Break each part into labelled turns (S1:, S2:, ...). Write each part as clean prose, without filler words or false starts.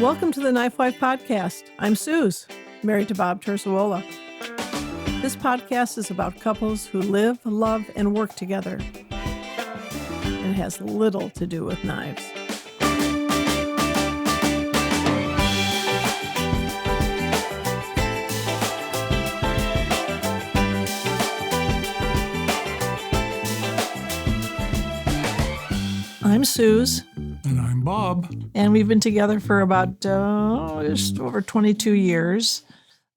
S1: Welcome to the KnifeWife podcast. I'm Suz, married to Bob Terzuola. This podcast is about couples who live, love, and work together. It has little to do with knives. I'm Suz.
S2: And I'm Bob.
S1: And we've been together for about just over 22 years.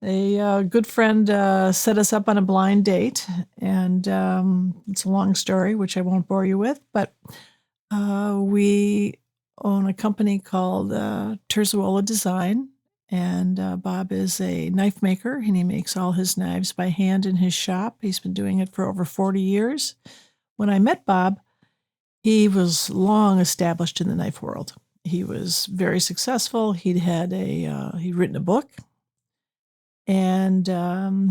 S1: A good friend set us up on a blind date, and it's a long story, which I won't bore you with, but we own a company called Terzuola Design, and Bob is a knife maker, and he makes all his knives by hand in his shop. He's been doing it for over 40 years. When I met Bob, he was long established in the knife world. He was very successful. He'd written a book, and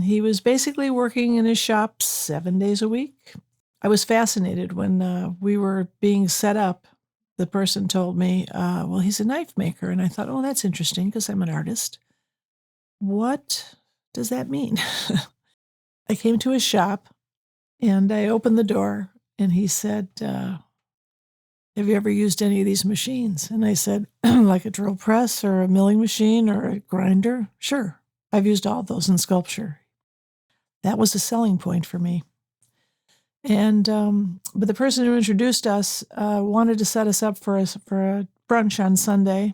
S1: he was basically working in his shop 7 days a week. I was fascinated when we were being set up. The person told me, well, he's a knife maker. And I thought, oh, that's interesting because I'm an artist. What does that mean? I came to his shop and I opened the door and he said, have you ever used any of these machines? And I said, like a drill press or a milling machine or a grinder? Sure. I've used all of those in sculpture. That was a selling point for me. And but the person who introduced us wanted to set us up for a brunch on Sunday,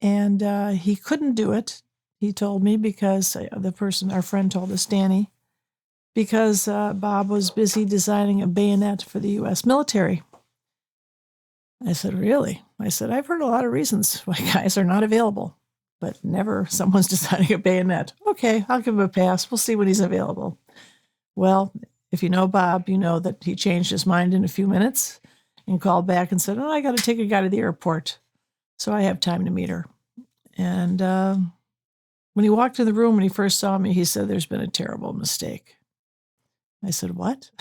S1: and he couldn't do it. He told me because our friend told us, Danny, because Bob was busy designing a bayonet for the U.S. military. I said, really? I said, I've heard a lot of reasons why guys are not available, but never someone's designing a bayonet. Okay, I'll give him a pass. We'll see when he's available. Well, if you know Bob, you know that he changed his mind in a few minutes and called back and said, I got to take a guy to the airport, so I have time to meet her. And when he walked in the room, when he first saw me, he said, there's been a terrible mistake. I said, what?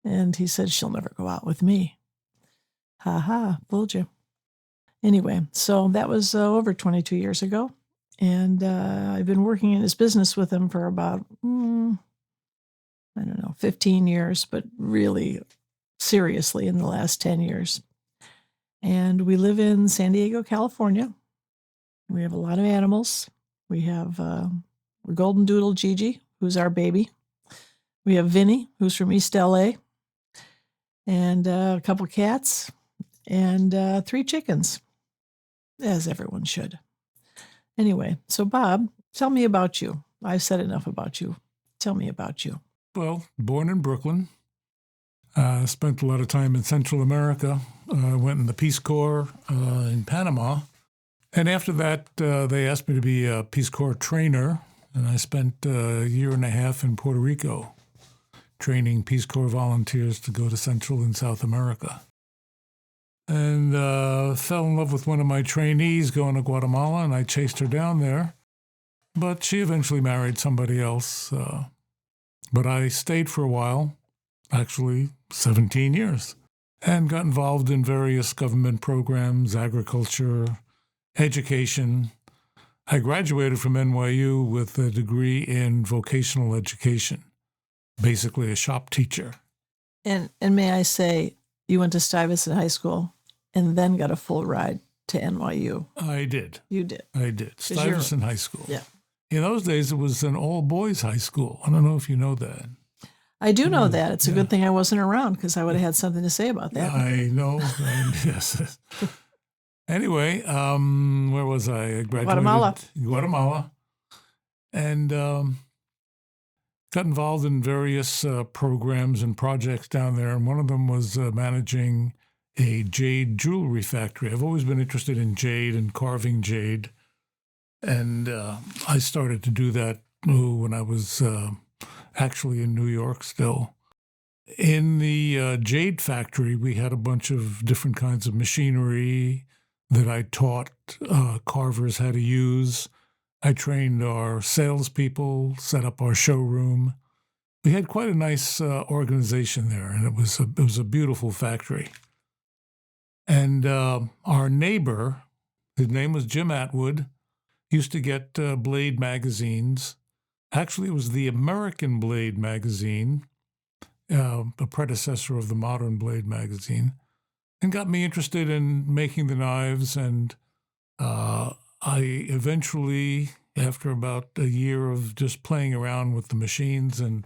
S1: And he said, she'll never go out with me. Ha ha, fooled you. Anyway, so that was over 22 years ago. And I've been working in his business with him for about, 15 years, but really seriously in the last 10 years. And we live in San Diego, California. We have a lot of animals. We have a golden doodle, Gigi, who's our baby. We have Vinny, who's from East LA. And a couple cats. And 3 chickens, as everyone should. Anyway, so Bob, tell me about you. I've said enough about you. Tell me about you.
S2: Well, born in Brooklyn. Spent a lot of time in Central America. Went in the Peace Corps in Panama. And after that, they asked me to be a Peace Corps trainer. And I spent a year and a half in Puerto Rico training Peace Corps volunteers to go to Central and South America. And fell in love with one of my trainees going to Guatemala, and I chased her down there. But she eventually married somebody else. But I stayed for a while, actually 17 years, and got involved in various government programs, agriculture, education. I graduated from NYU with a degree in vocational education, basically a shop teacher.
S1: And may I say, you went to Stuyvesant High School and then got a full ride to NYU.
S2: I did.
S1: You did.
S2: I did. Stuyvesant High School.
S1: Yeah.
S2: In those days, it was an all-boys high school. I don't know if you know that.
S1: I do know that. It's a good thing I wasn't around because I would have had something to say about that.
S2: I know. Yes. Anyway, where was I? I graduated Guatemala. And got involved in various programs and projects down there. And one of them was managing a jade jewelry factory. I've always been interested in jade and carving jade. And I started to do that when I was actually in New York still. In the jade factory, we had a bunch of different kinds of machinery that I taught carvers how to use. I trained our salespeople, set up our showroom. We had quite a nice organization there, and it was a beautiful factory. And our neighbor, His name was Jim Atwood. Used to get Blade magazines. Actually, it was the American Blade magazine, a predecessor of the modern Blade magazine, and got me interested in making the knives. And I eventually, after about a year of just playing around with the machines and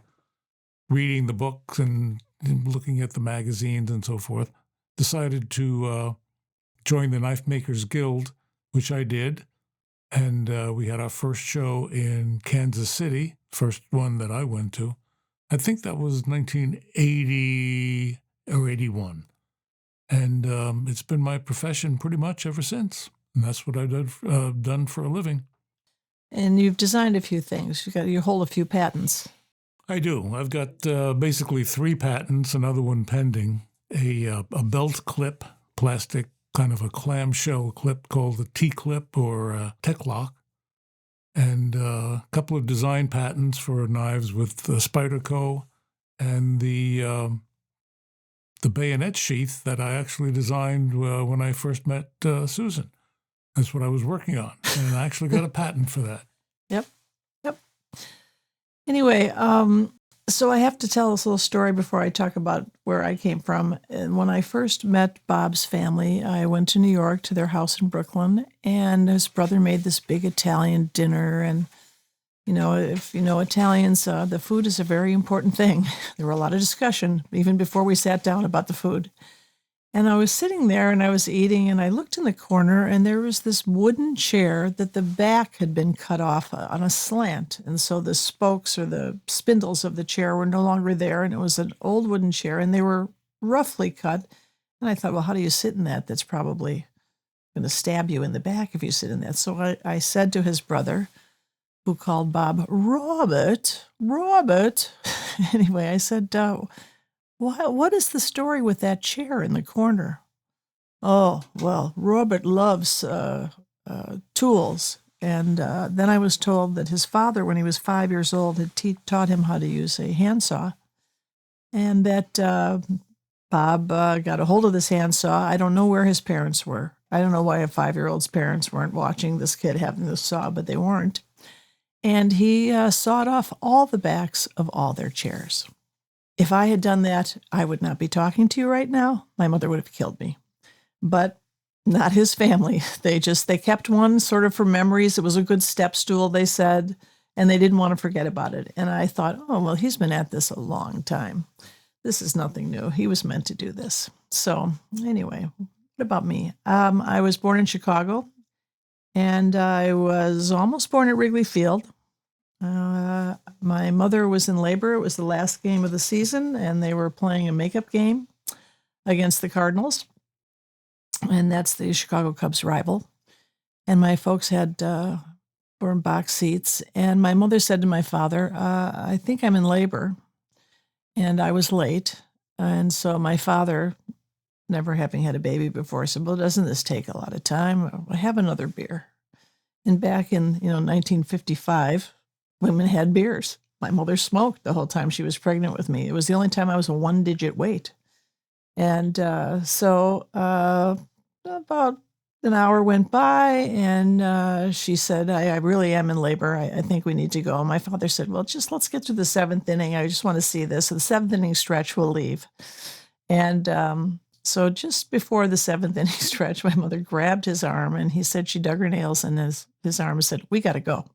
S2: reading the books and looking at the magazines and so forth, decided to join the Knife Makers Guild, which I did. And we had our first show in Kansas City, first one that I went to. I think that was 1980 or 81. And it's been my profession pretty much ever since. And that's what I've done for a living.
S1: And you've designed a few things. You hold a few patents.
S2: I do. I've got basically 3 patents, another one pending. A belt clip, plastic, kind of a clamshell clip called the T-clip or Tech Lock, and a couple of design patents for knives with the Spyderco, and the bayonet sheath that I actually designed when I first met Susan. That's what I was working on, and I actually got a patent for that.
S1: Yep. Anyway, so I have to tell this little story before I talk about where I came from. And when I first met Bob's family, I went to New York to their house in Brooklyn, and his brother made this big Italian dinner. And, if you know Italians, the food is a very important thing. There were a lot of discussion, even before we sat down, about the food. And I was sitting there and I was eating, and I looked in the corner, and there was this wooden chair that the back had been cut off on a slant. And so the spokes or the spindles of the chair were no longer there. And it was an old wooden chair, and they were roughly cut. And I thought, well, how do you sit in that? That's probably going to stab you in the back if you sit in that. So I said to his brother, who called Bob, Robert. Anyway, I said, what is the story with that chair in the corner? Oh, well, Robert loves tools. And then I was told that his father, when he was 5 years old, had taught him how to use a handsaw. And that Bob got a hold of this handsaw. I don't know where his parents were. I don't know why a 5-year-old's parents weren't watching this kid having this saw, but they weren't. And he sawed off all the backs of all their chairs. If I had done that, I would not be talking to you right now. My mother would have killed me. But not his family. They kept one sort of for memories. It was a good step stool, they said, and they didn't want to forget about it. And I thought, oh, well, he's been at this a long time. This is nothing new. He was meant to do this. So anyway, what about me? I was born in Chicago, and I was almost born at Wrigley Field. My mother was in labor. It was the last game of the season, and they were playing a makeup game against the Cardinals, and that's the Chicago Cubs rival. And my folks were in box seats, and my mother said to my father, I think I'm in labor, and I was late. And so my father, never having had a baby before, said, well, doesn't this take a lot of time? I'll have another beer. And back in 1955, women had beers. My mother smoked the whole time she was pregnant with me. It was the only time I was a 1-digit weight. And so about an hour went by, and she said, I really am in labor. I think we need to go. And my father said, well, just let's get to the 7th inning. I just want to see this. So the 7th inning stretch, we'll leave. And so just before the 7th inning stretch, my mother grabbed his arm, and he said she dug her nails in his arm and said, we got to go.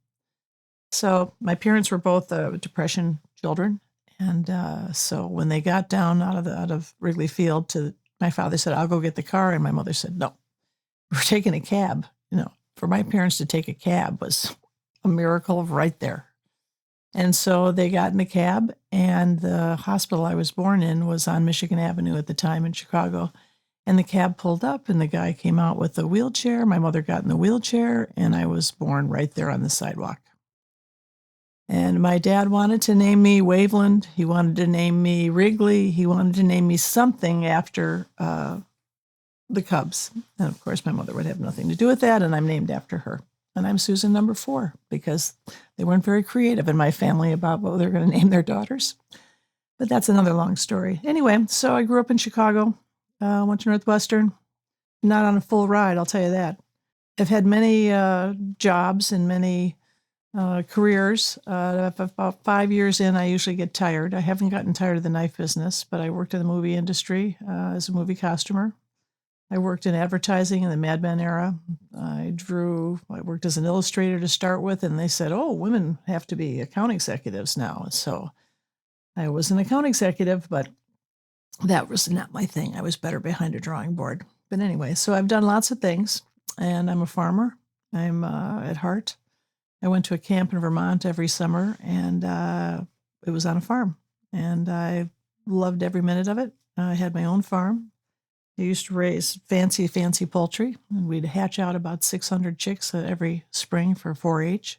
S1: So my parents were both Depression children. And so when they got down out of Wrigley Field, my father said, I'll go get the car. And my mother said, no, we're taking a cab. For my parents to take a cab was a miracle right there. And so they got in the cab, and the hospital I was born in was on Michigan Avenue at the time in Chicago. And the cab pulled up, and the guy came out with a wheelchair. My mother got in the wheelchair, and I was born right there on the sidewalk. And my dad wanted to name me Waveland. He wanted to name me Wrigley. He wanted to name me something after the Cubs. And of course, my mother would have nothing to do with that, and I'm named after her. And I'm Susan number 4 because they weren't very creative in my family about what they're going to name their daughters. But that's another long story. Anyway, so I grew up in Chicago, went to Northwestern. Not on a full ride, I'll tell you that. I've had many jobs and many careers. About 5 years in, I usually get tired. I haven't gotten tired of the knife business, but I worked in the movie industry as a movie costumer. I worked in advertising in the Mad Men era. I worked as an illustrator to start with, and they said, oh, women have to be account executives now. So I was an account executive, but that was not my thing. I was better behind a drawing board. But anyway, so I've done lots of things, and I'm a farmer. I'm at heart. I went to a camp in Vermont every summer, and it was on a farm, and I loved every minute of it. I had my own farm. I used to raise fancy poultry, and we'd hatch out about 600 chicks every spring for 4-H,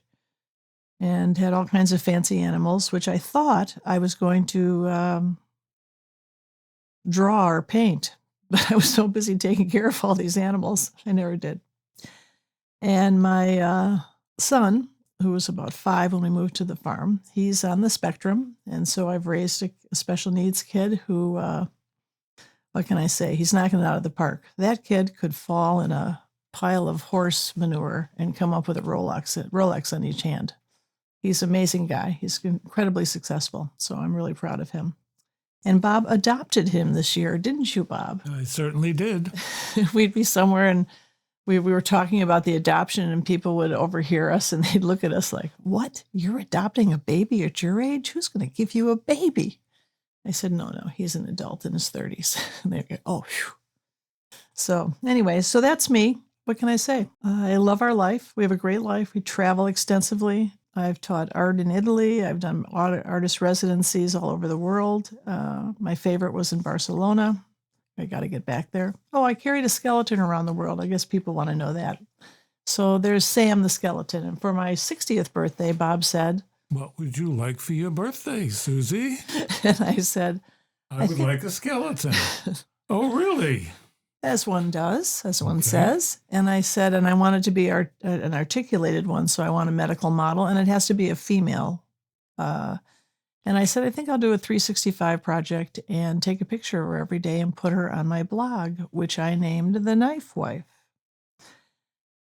S1: and had all kinds of fancy animals, which I thought I was going to draw or paint, but I was so busy taking care of all these animals, I never did. And my son, who was about 5 when we moved to the farm, he's on the spectrum, and so I've raised a special needs kid who, what can I say? He's knocking it out of the park. That kid could fall in a pile of horse manure and come up with a Rolex on each hand. He's an amazing guy. He's incredibly successful, so I'm really proud of him. And Bob adopted him this year, didn't you, Bob?
S2: I certainly did.
S1: We'd be somewhere and we were talking about the adoption, and people would overhear us and they'd look at us like, what? You're adopting a baby at your age? Who's going to give you a baby? I said, no, he's an adult in his 30s. And they go, oh, phew. So anyway, so that's me. What can I say? I love our life. We have a great life. We travel extensively. I've taught art in Italy. I've done artist residencies all over the world. My favorite was in Barcelona. I got to get back there. Oh, I carried a skeleton around the world. I guess people want to know that. So there's Sam the skeleton. And for my 60th birthday, Bob said,
S2: what would you like for your birthday, Susie?
S1: And I said,
S2: I would like a skeleton. Oh, really?
S1: As one does, as one says. And I said, and I want it to be an articulated one, so I want a medical model, and it has to be a female. And I said, I think I'll do a 365 project and take a picture of her every day and put her on my blog, which I named TheKnifeWife.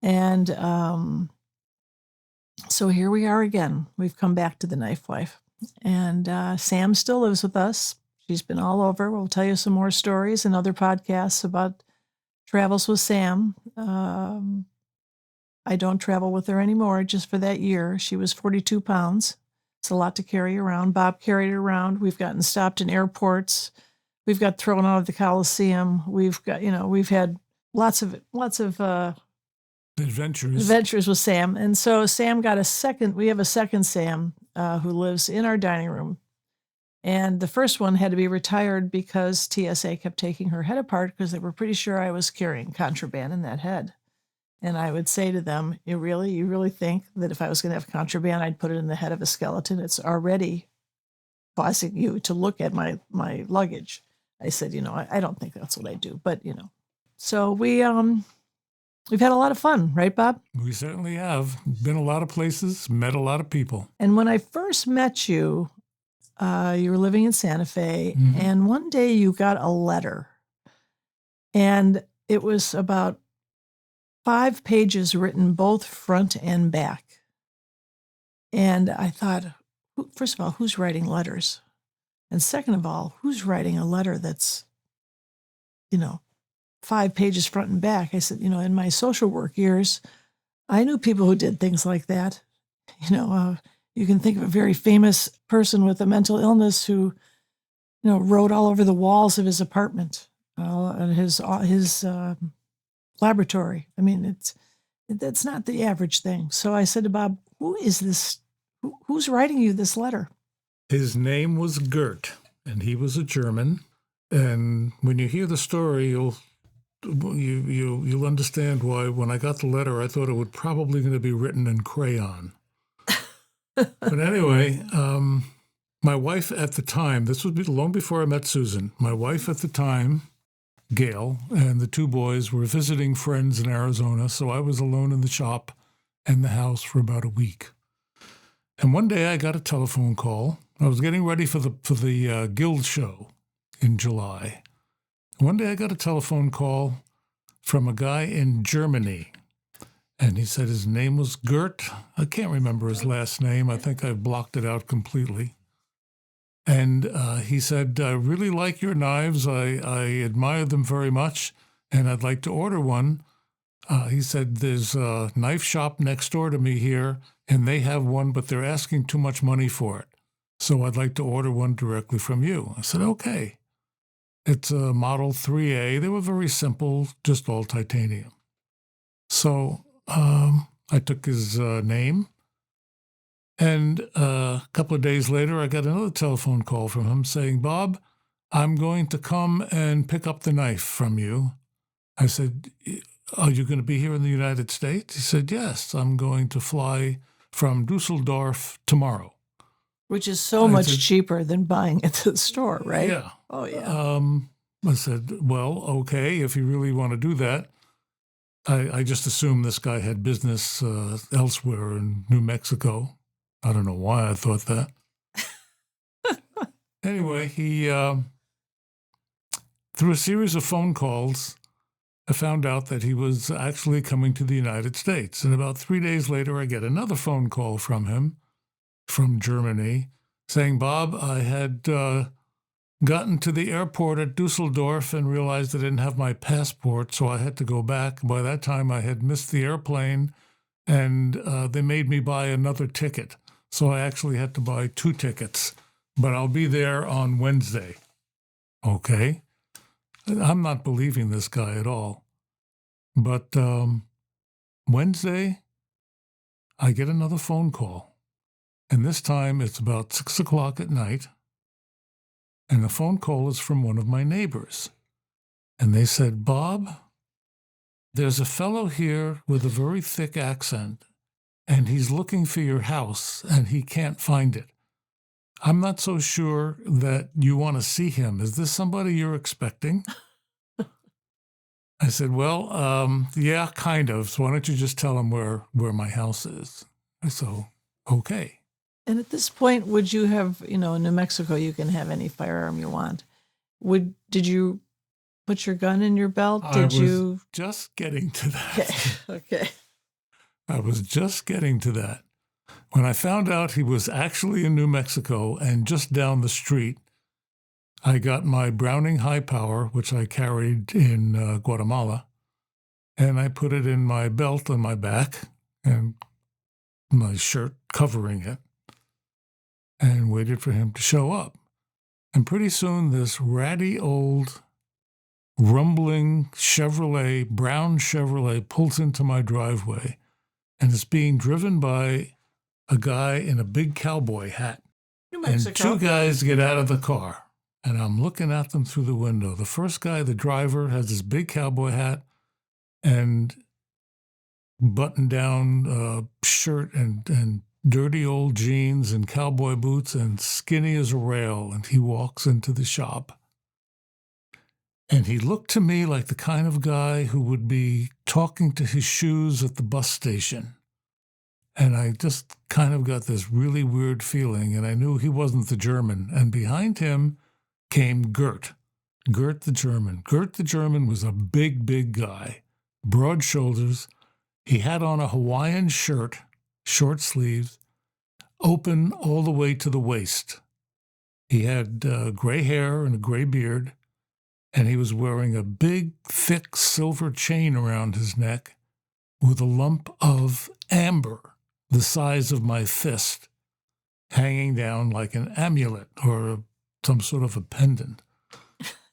S1: And so here we are again. We've come back to TheKnifeWife. And Sam still lives with us. She's been all over. We'll tell you some more stories and other podcasts about travels with Sam. I don't travel with her anymore, just for that year. She was 42 pounds. It's a lot to carry around. Bob carried her around. We've gotten stopped in airports. We've got thrown out of the Coliseum. We've had lots of adventures with Sam. And so Sam got we have a second Sam who lives in our dining room. And the first one had to be retired because TSA kept taking her head apart because they were pretty sure I was carrying contraband in that head. And I would say to them, you really think that if I was going to have contraband, I'd put it in the head of a skeleton? It's already causing you to look at my luggage. I said, I don't think that's what I do, but So we've had a lot of fun, right, Bob?
S2: We certainly have. Been a lot of places, met a lot of people.
S1: And when I first met you, you were living in Santa Fe,
S2: Mm-hmm.
S1: and one day you got a letter, and it was about 5 pages written both front and back. And I thought, first of all, who's writing letters? And second of all, who's writing a letter that's, 5 pages front and back? I said, in my social work years, I knew people who did things like that. You can think of a very famous person with a mental illness who, wrote all over the walls of his apartment and his laboratory. I mean, that's not the average thing. So I said to Bob, who is this? Who's writing you this letter?
S2: His name was Gert, and he was a German. And when you hear the story, you'll understand why. When I got the letter, I thought it would probably going to be written in crayon. But anyway, my wife at the time, this would be long before I met Susan, my wife at the time, Gail, and the 2 boys were visiting friends in Arizona, so I was alone in the shop and the house for about a week. And one day I got a telephone call. I was getting ready for the Guild show in July. One day I got a telephone call from a guy in Germany, And he said his name was Gert. I can't remember his last name. I think I've blocked it out completely. And he said, I really like your knives. I admire them very much, and I'd like to order one. He said, there's a knife shop next door to me here, and they have one, but they're asking too much money for it. So I'd like to order one directly from you. I said, okay. It's a Model 3A. They were very simple, just all titanium. So I took his name, and a couple of days later, I got another telephone call from him saying, Bob, I'm going to come and pick up the knife from you. I said, are you going to be here in the United States? He said, yes, I'm going to fly from Dusseldorf tomorrow.
S1: Which is so much cheaper than buying it at the store, right?
S2: Yeah.
S1: Oh, yeah.
S2: I said, well, okay, if you really want to do that. I just assumed this guy had business elsewhere in New Mexico. I don't know why I thought that. Anyway, he, through a series of phone calls, I found out that he was actually coming to the United States. And about 3 days later, I get another phone call from him, from Germany, saying, Bob, I had gotten to the airport at Dusseldorf and realized I didn't have my passport, so I had to go back. By that time, I had missed the airplane, and they made me buy another ticket. So I actually had to buy 2 tickets, but I'll be there on Wednesday. Okay. I'm not believing this guy at all. But Wednesday, I get another phone call, and this time it's about 6 o'clock at night. And the phone call is from one of my neighbors. And they said, Bob, there's a fellow here with a very thick accent, and he's looking for your house, and he can't find it. I'm not so sure that you want to see him. Is this somebody you're expecting? I said, well, yeah, kind of. So why don't you just tell him where my house is? So, okay.
S1: And at this point, would you have, in New Mexico, you can have any firearm you want. Did you put your gun in your belt?
S2: I was just getting to that.
S1: Okay.
S2: I was just getting to that. When I found out he was actually in New Mexico and just down the street, I got my Browning High Power, which I carried in Guatemala, and I put it in my belt on my back and my shirt covering it, and waited for him to show up. And pretty soon, this ratty old rumbling brown Chevrolet pulls into my driveway, and it's being driven by a guy in a big cowboy hat.
S1: New Mexico.
S2: And 2 guys get out of the car, and I'm looking at them through the window. The first guy, the driver, has this big cowboy hat and button-down shirt and dirty old jeans and cowboy boots and skinny as a rail, and he walks into the shop. And he looked to me like the kind of guy who would be talking to his shoes at the bus station. And I just kind of got this really weird feeling, and I knew he wasn't the German. And behind him came Gert the German. Gert the German was a big, big guy, broad shoulders. He had on a Hawaiian shirt, short sleeves, open all the way to the waist. He had gray hair and a gray beard, and he was wearing a big, thick silver chain around his neck with a lump of amber the size of my fist hanging down like an amulet or some sort of a pendant.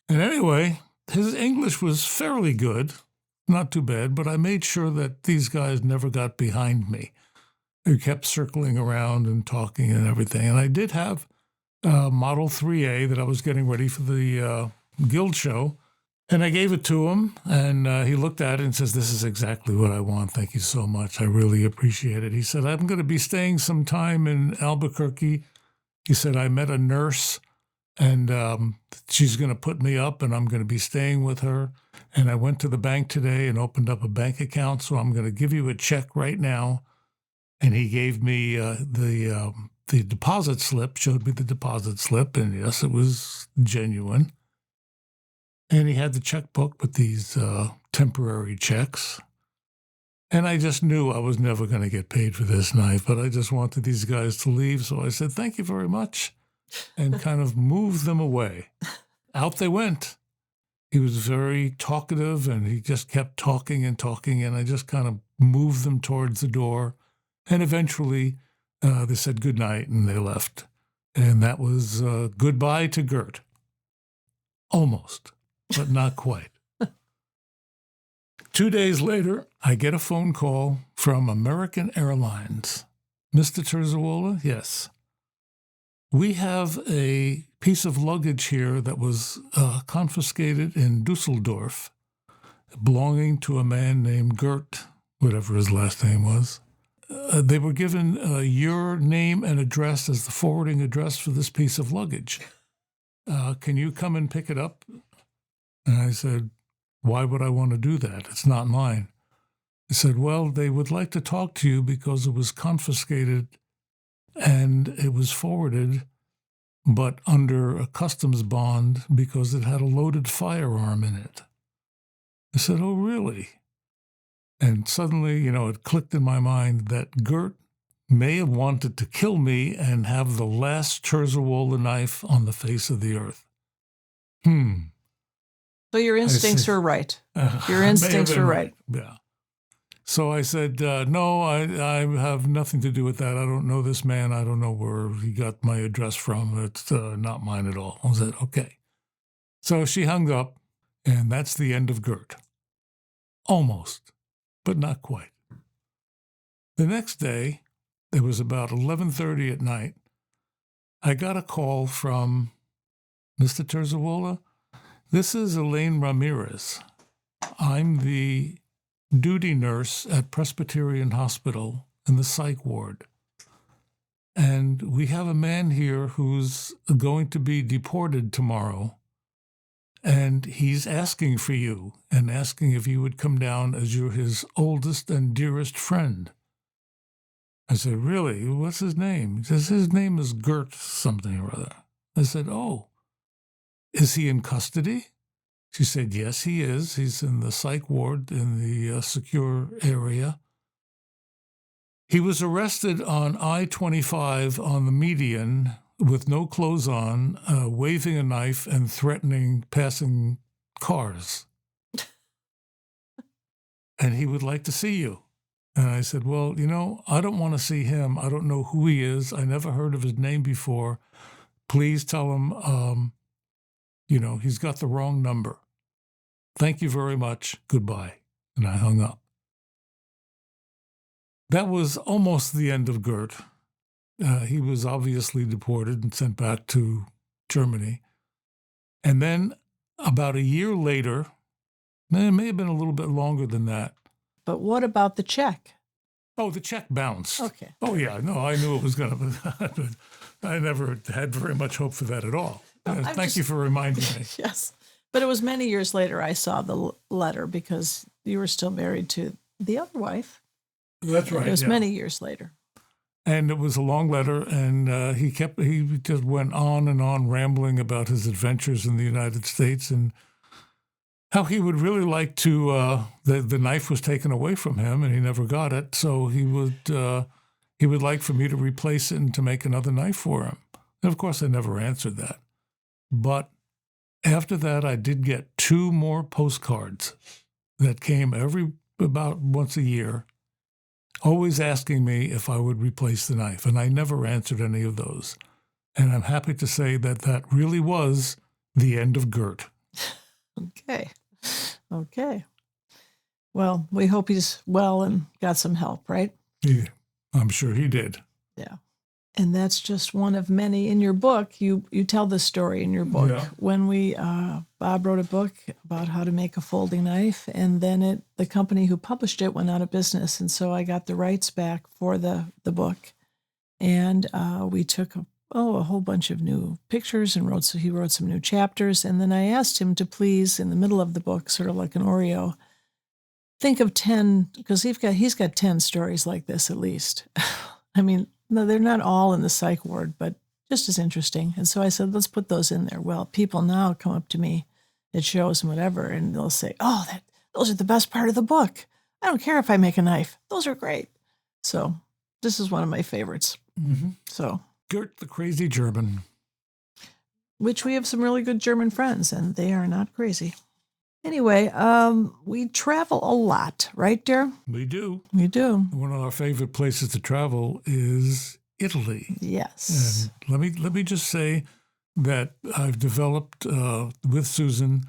S2: And anyway, his English was fairly good, not too bad, but I made sure that these guys never got behind me. They kept circling around and talking and everything. And I did have a Model 3A that I was getting ready for the guild show. And I gave it to him, and he looked at it and says, this is exactly what I want. Thank you so much. I really appreciate it. He said, I'm going to be staying some time in Albuquerque. He said, I met a nurse, and she's going to put me up, and I'm going to be staying with her. And I went to the bank today and opened up a bank account, so I'm going to give you a check right now. And he gave me the deposit slip, showed me the deposit slip, and yes, it was genuine. And he had the checkbook with these temporary checks. And I just knew I was never going to get paid for this knife, but I just wanted these guys to leave. So I said, thank you very much, and kind of moved them away. Out they went. He was very talkative, and he just kept talking, and I just kind of moved them towards the door. And eventually they said good night, and they left. And that was goodbye to Gert. Almost, but not quite. 2 days later, I get a phone call from American Airlines. Mr. Terzuola, yes. We have a piece of luggage here that was confiscated in Dusseldorf, belonging to a man named Gert, whatever his last name was. They were given your name and address as the forwarding address for this piece of luggage. Can you come and pick it up? And I said, why would I want to do that? It's not mine. He said, well, they would like to talk to you because it was confiscated and it was forwarded, but under a customs bond because it had a loaded firearm in it. I said, oh, really? And suddenly, it clicked in my mind that Gert may have wanted to kill me and have the last Terzuola knife on the face of the earth.
S1: So your instincts were right. Your instincts were right.
S2: Yeah. So I said, no, I have nothing to do with that. I don't know this man. I don't know where he got my address from. It's not mine at all. I said, okay. So she hung up, and that's the end of Gert. Almost, but not quite. The next day, it was about 11:30 at night, I got a call from Mr. Terzuola. This is Elaine Ramirez. I'm the duty nurse at Presbyterian Hospital in the psych ward. And we have a man here who's going to be deported tomorrow. And he's asking for you and asking if you would come down as you're his oldest and dearest friend. I said, really? What's his name? He says, his name is Gert something or other. I said, oh. Is he in custody? She said, yes, he is. He's in the psych ward in the secure area. He was arrested on I-25 on the median with no clothes on, waving a knife and threatening passing cars. And he would like to see you. And I said, well, I don't want to see him. I don't know who he is. I never heard of his name before. Please tell him, he's got the wrong number. Thank you very much. Goodbye. And I hung up. That was almost the end of Gert. He was obviously deported and sent back to Germany. And then about a year later, it may have been a little bit longer than that.
S1: But what about the check?
S2: Oh, the check bounced.
S1: Okay.
S2: Oh, yeah. No, I knew it was going to. I never had very much hope for that at all. Thank you for reminding me.
S1: Yes. But it was many years later I saw the letter because you were still married to the other wife.
S2: That's right.
S1: It was many years later.
S2: And it was a long letter, and he just went on and on rambling about his adventures in the United States and how he would really like to, the knife was taken away from him and he never got it. So he would like for me to replace it and to make another knife for him. And of course, I never answered that. But after that, I did get 2 more postcards that came about once a year, always asking me if I would replace the knife. And I never answered any of those. And I'm happy to say that really was the end of Gert.
S1: Okay. Well, we hope he's well and got some help, right?
S2: Yeah, I'm sure he did.
S1: Yeah. And that's just one of many in your book. You tell this story in your book. Yeah. When Bob wrote a book about how to make a folding knife, and then the company who published it went out of business. And so I got the rights back for the book. And we took a whole bunch of new pictures and he wrote some new chapters. And then I asked him to please, in the middle of the book, sort of like an Oreo, think of 10, because he's got 10 stories like this at least. I mean, no, they're not all in the psych ward, but just as interesting. And so I said, let's put those in there. Well, people now come up to me at shows and whatever, and they'll say, oh, those are the best part of the book. I don't care if I make a knife. Those are great. So this is one of my favorites.
S2: Mm-hmm.
S1: So
S2: Gert the Crazy German.
S1: Which we have some really good German friends, and they are not crazy. Anyway, we travel a lot, right, dear?
S2: We do.
S1: We do.
S2: One of our favorite places to travel is Italy.
S1: Yes.
S2: And let me just say that I've developed with Susan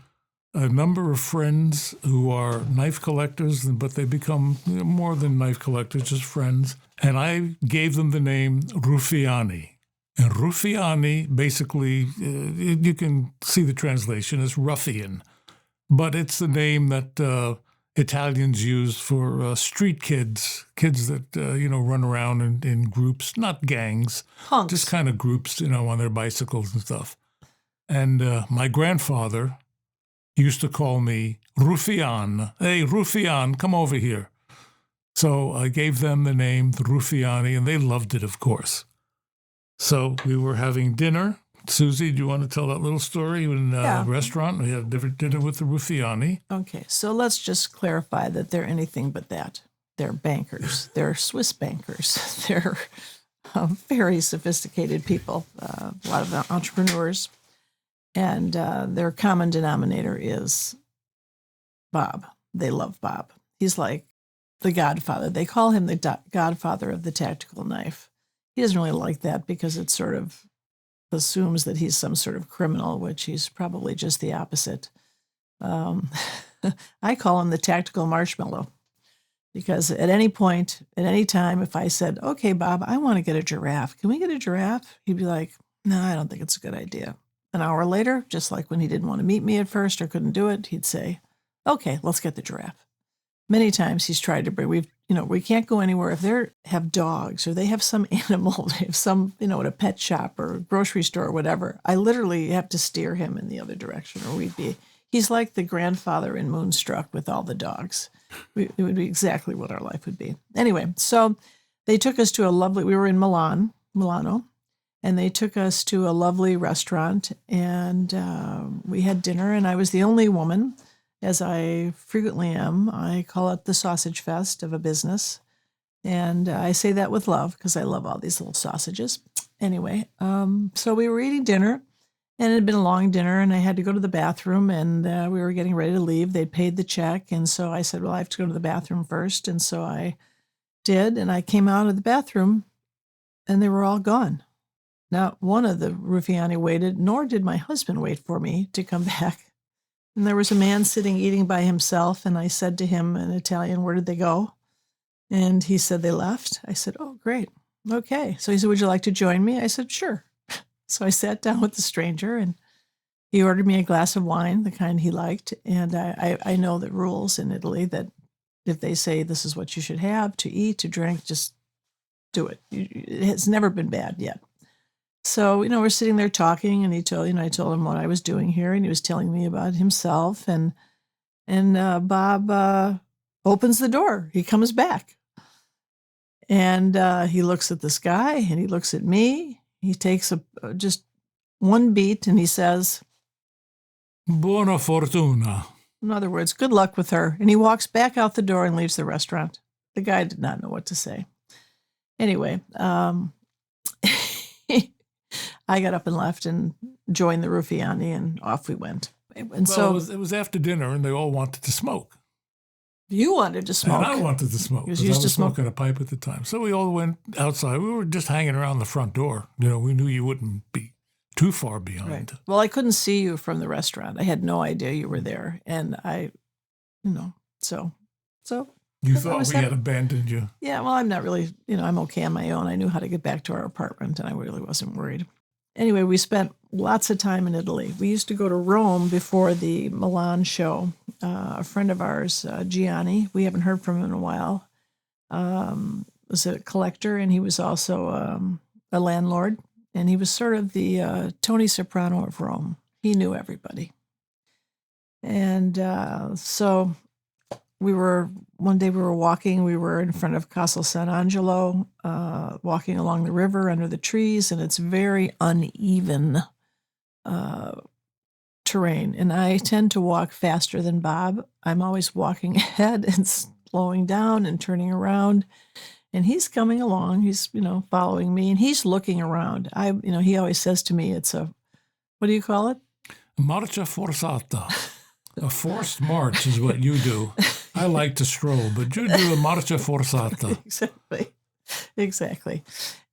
S2: a number of friends who are knife collectors, but they become more than knife collectors, just friends. And I gave them the name Ruffiani. And Ruffiani, basically, you can see the translation as ruffian. But it's the name that Italians use for street kids that, run around in groups, not gangs,
S1: Punks.
S2: just kind of groups, on their bicycles and stuff. And my grandfather used to call me Ruffian. Hey, Ruffian, come over here. So I gave them the name, the Ruffiani, and they loved it, of course. So we were having dinner. Susie, do you want to tell that little story in a restaurant? We had dinner with the Ruffiani.
S1: Okay, so let's just clarify that they're anything but that. They're bankers. They're Swiss bankers. They're very sophisticated people, a lot of entrepreneurs. And their common denominator is Bob. They love Bob. He's like the godfather. They call him the godfather of the tactical knife. He doesn't really like that because it sort of assumes that he's some sort of criminal, which he's probably just the opposite. I call him the tactical marshmallow because at any point, at any time, if I said, okay, Bob, I want to get a giraffe. Can we get a giraffe? He'd be like, no, I don't think it's a good idea. An hour later, just like when he didn't want to meet me at first or couldn't do it, he'd say, okay, let's get the giraffe. Many times he's tried to bring, we can't go anywhere. If they have dogs or they have some animal, they have some, at a pet shop or a grocery store or whatever, I literally have to steer him in the other direction or he's like the grandfather in Moonstruck with all the dogs. It would be exactly what our life would be. Anyway, so they took us to we were in Milano, and they took us to a lovely restaurant and we had dinner and I was the only woman. As I frequently am, I call it the sausage fest of a business. And I say that with love because I love all these little sausages. Anyway, so we were eating dinner and it had been a long dinner and I had to go to the bathroom and we were getting ready to leave. They'd paid the check. And so I said, well, I have to go to the bathroom first. And so I did. And I came out of the bathroom and they were all gone. Not one of the Ruffiani waited, nor did my husband wait for me to come back. And there was a man sitting eating by himself, and I said to him in Italian, where did they go? And he said they left. I said, oh, great. Okay. So he said, would you like to join me? I said, sure. So I sat down with the stranger, and he ordered me a glass of wine, the kind he liked. And I know the rules in Italy that if they say this is what you should have, to eat, to drink, just do it. It has never been bad yet. So, we're sitting there talking and I told him what I was doing here and he was telling me about himself and Bob opens the door. He comes back and he looks at this guy and he looks at me. He takes just one beat and he says,
S2: Buona fortuna.
S1: In other words, good luck with her. And he walks back out the door and leaves the restaurant. The guy did not know what to say. Anyway, I got up and left and joined the Ruffiani, and off we went. And so
S2: it was after dinner, and they all wanted to smoke.
S1: You wanted to smoke.
S2: And I wanted to smoke because I was smoking a pipe at the time. So we all went outside. We were just hanging around the front door. We knew you wouldn't be too far behind.
S1: Right. Well, I couldn't see you from the restaurant. I had no idea you were there, and so.
S2: You thought we had abandoned you.
S1: Yeah. Well, I'm not really. I'm okay on my own. I knew how to get back to our apartment, and I really wasn't worried. Anyway, we spent lots of time in Italy. We used to go to Rome before the Milan show. A friend of ours, Gianni, we haven't heard from him in a while, was a collector, and he was also a landlord. And he was sort of the Tony Soprano of Rome. He knew everybody. And so one day we were walking, we were in front of Castle San Angelo, walking along the river under the trees, and it's very uneven terrain. And I tend to walk faster than Bob. I'm always walking ahead and slowing down and turning around. And he's coming along. He's, following me, and he's looking around. He always says to me, it's what do you call it?
S2: Marcia forzata. A forced march is what you do. I like to stroll, but you do a marcia forzata.
S1: Exactly.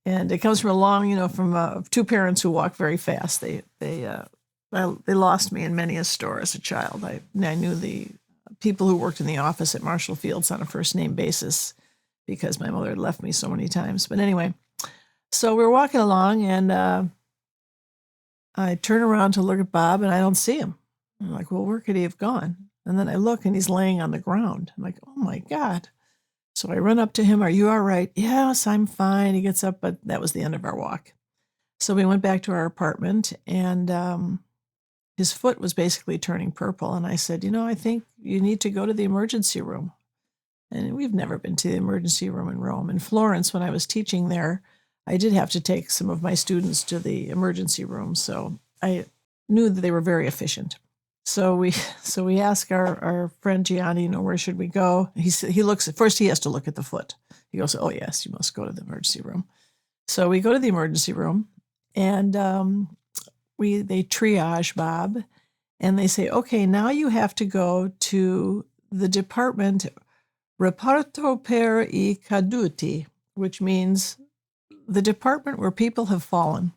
S1: And it comes from from two parents who walk very fast. They lost me in many a store as a child. I knew the people who worked in the office at Marshall Fields on a first name basis because my mother had left me so many times. But anyway, so we're walking along, and I turn around to look at Bob, and I don't see him. I'm like, well, where could he have gone? And then I look, and he's laying on the ground. I'm like, oh, my God. So I run up to him. Are you all right? Yes, I'm fine. He gets up, but that was the end of our walk. So we went back to our apartment, and his foot was basically turning purple. And I said, I think you need to go to the emergency room. And we've never been to the emergency room in Rome. In Florence, when I was teaching there, I did have to take some of my students to the emergency room. So I knew that they were very efficient. So we ask our friend Gianni, where should we go? He looks, first he has to look at the foot. He goes, oh, yes, you must go to the emergency room. So we go to the emergency room, and they triage Bob, and they say, okay, now you have to go to the department Reparto per I Caduti, which means the department where people have fallen.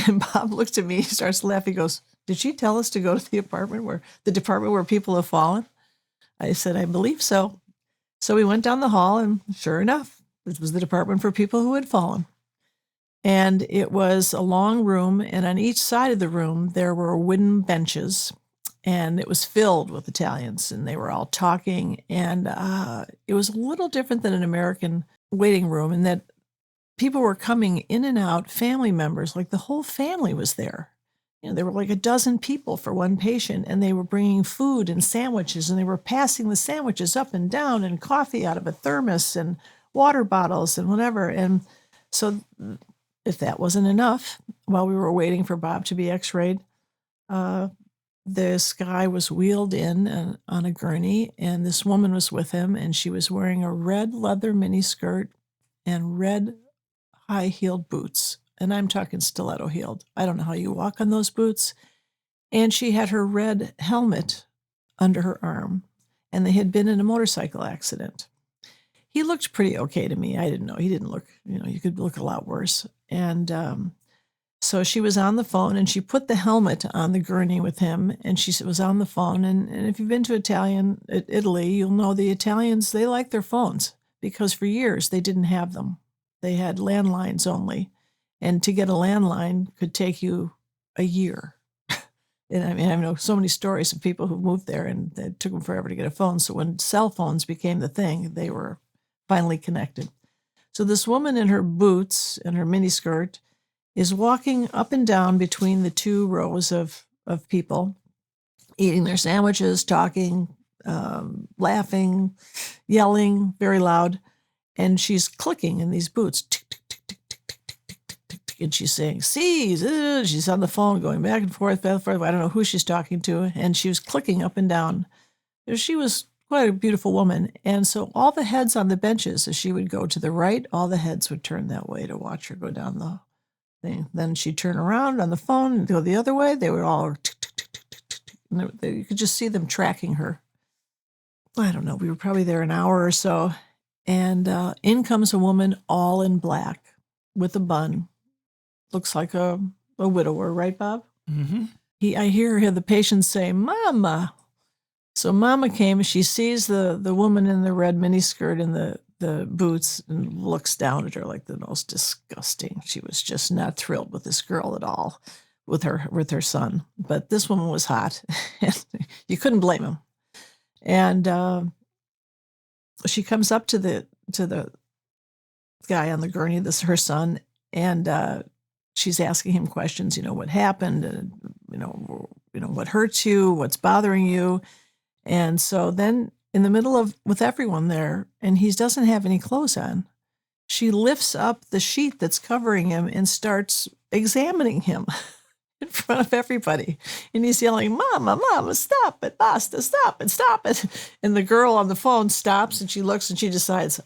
S1: And Bob looks at me, he starts laughing, he goes, did she tell us to go to the department where people have fallen? I said, I believe so. So we went down the hall, and sure enough, it was the department for people who had fallen. And it was a long room, and on each side of the room, there were wooden benches, and it was filled with Italians, and they were all talking. And it was a little different than an American waiting room in that people were coming in and out, family members, like the whole family was there. There were like a dozen people for one patient, and they were bringing food and sandwiches, and they were passing the sandwiches up and down, and coffee out of a thermos, and water bottles, and whatever. And so if that wasn't enough, while we were waiting for Bob to be x-rayed, this guy was wheeled in on a gurney, and this woman was with him, and she was wearing a red leather miniskirt and red high-heeled boots. And I'm talking stiletto-heeled. I don't know how you walk on those boots. And she had her red helmet under her arm, and they had been in a motorcycle accident. He looked pretty okay to me. I didn't know. He didn't look, you could look a lot worse. And so she was on the phone, and she put the helmet on the gurney with him, and she was on the phone. And if you've been to Italy, you'll know the Italians, they like their phones because for years they didn't have them. They had landlines only. And to get a landline could take you a year. And I know so many stories of people who moved there, and it took them forever to get a phone. So when cell phones became the thing, they were finally connected. So this woman in her boots and her miniskirt is walking up and down between the two rows of people, eating their sandwiches, talking, laughing, yelling very loud. And she's clicking in these boots. Tick, tick, tick, tick, tick, tick, tick, tick, tick, tick. And she's saying, "Sees." She's on the phone going back and forth, back and forth. I don't know who she's talking to. And she was clicking up and down. She was quite a beautiful woman. And so all the heads on the benches, as she would go to the right, all the heads would turn that way to watch her go down the thing. Then she'd turn around on the phone and go the other way. They would all tick, tick, tick, tick, tick, tick, tick. And you could just see them tracking her. I don't know. We were probably there an hour or so. And in comes a woman all in black with a bun. Looks like a widower, right, Bob?
S2: Mm-hmm.
S1: I hear the patient say, "Mama." So Mama came. She sees the woman in the red miniskirt and the boots and looks down at her like the most disgusting. She was just not thrilled with this girl at all, with her son. But this woman was hot. You couldn't blame him. And she comes up to the guy on the gurney, her son, and she's asking him questions. What happened? And, what hurts you? What's bothering you? And so then, in the middle with everyone there, and he doesn't have any clothes on, she lifts up the sheet that's covering him and starts examining him. in front of everybody. And he's yelling, Mama, Mama, stop it, Basta, stop it, stop it. And the girl on the phone stops and she looks and she decides,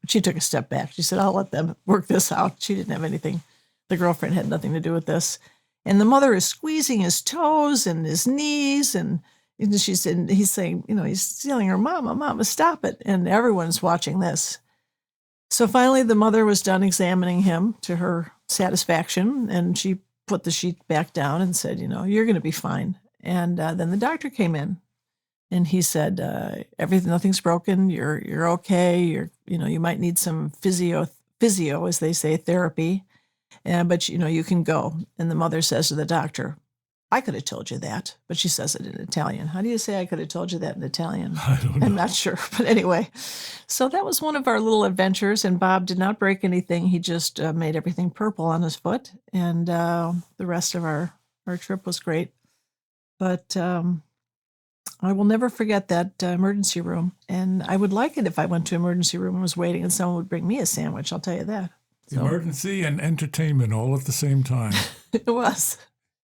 S1: she took a step back. She said, I'll let them work this out. She didn't have anything. The girlfriend had nothing to do with this. And the mother is squeezing his toes and his knees. And he's saying, he's yelling her, Mama, Mama, stop it. And everyone's watching this. So finally, the mother was done examining him to her satisfaction. And she put the sheet back down and said, you're going to be fine. And then the doctor came in and he said, nothing's broken. You're okay. You might need some physio, as they say, therapy. But you can go. And the mother says to the doctor, I could have told you that, but she says it in Italian. How do you say I could have told you that in Italian?
S2: I don't know.
S1: I'm not sure. But anyway, so that was one of our little adventures. And Bob did not break anything. He just made everything purple on his foot. And the rest of our trip was great. But I will never forget that emergency room. And I would like it if I went to emergency room and was waiting and someone would bring me a sandwich. I'll tell you that. So,
S2: emergency and entertainment all at the same time.
S1: It was.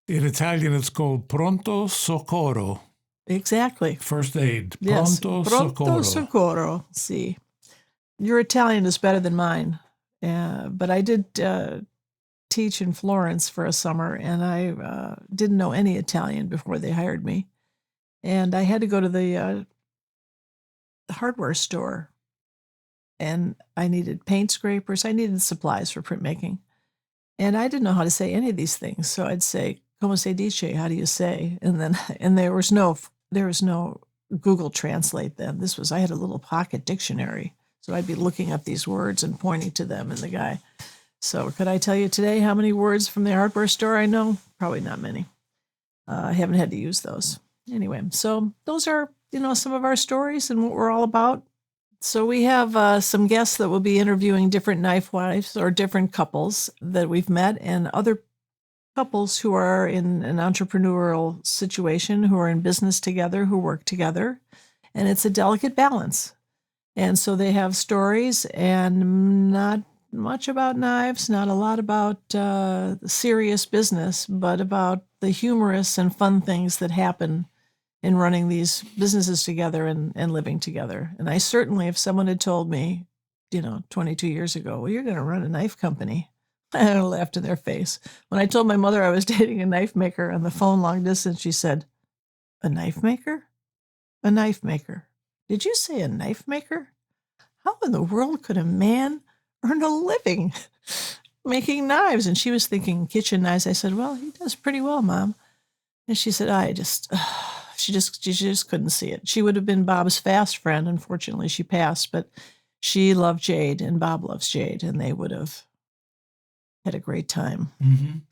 S2: In Italian, it's called pronto soccorso.
S1: Exactly.
S2: First aid.
S1: Yes.
S2: Pronto
S1: Pronto
S2: soccorso.
S1: soccorso. See, your Italian is better than mine. But I did teach in Florence for a summer, and I didn't know any Italian before they hired me. And I had to go to the hardware store. And I needed paint scrapers. I needed supplies for printmaking. And I didn't know how to say any of these things. So I'd say, Come se dice? How do you say? And there was no Google Translate then. I had a little pocket dictionary. So I'd be looking up these words and pointing to them and the guy. So could I tell you today how many words from the hardware store I know? Probably not many. I haven't had to use those. Anyway, so those are, some of our stories and what we're all about. So we have some guests that will be interviewing different knife wives or different couples that we've met and other couples who are in an entrepreneurial situation, who are in business together, who work together. And it's a delicate balance. And so they have stories and not much about knives, not a lot about serious business, but about the humorous and fun things that happen in running these businesses together and living together. And I certainly, if someone had told me, 22 years ago, well, you're going to run a knife company, I laughed in their face. When I told my mother I was dating a knife maker on the phone long distance, she said, a knife maker? A knife maker. Did you say a knife maker? How in the world could a man earn a living making knives? And she was thinking kitchen knives. I said, well, he does pretty well, Mom. And she said, she just couldn't see it. She would have been Bob's fast friend. Unfortunately, she passed, but she loved Jade and Bob loves Jade, and they would have had a great time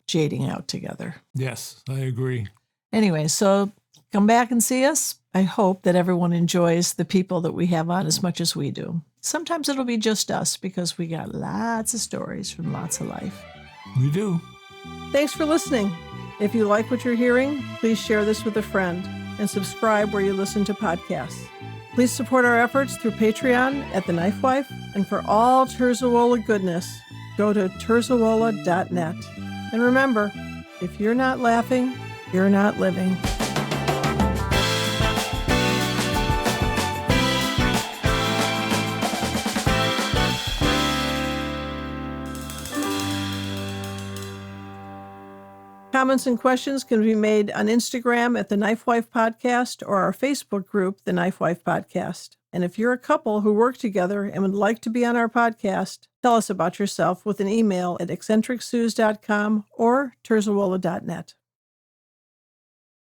S1: jading out together.
S2: Yes, I agree.
S1: Anyway, so come back and see us. I hope that everyone enjoys the people that we have on as much as we do. Sometimes it'll be just us because we got lots of stories from lots of life.
S2: We do.
S1: Thanks for listening. If you like what you're hearing, please share this with a friend and subscribe where you listen to podcasts. Please support our efforts through Patreon at TheKnifeWife, and for all Terzuola goodness, go to Terzuola.net. And remember, if you're not laughing, you're not living. Comments and questions can be made on Instagram at The KnifeWife Podcast or our Facebook group, The KnifeWife Podcast. And if you're a couple who work together and would like to be on our podcast, tell us about yourself with an email at eccentricsuz.com or terzuola.net.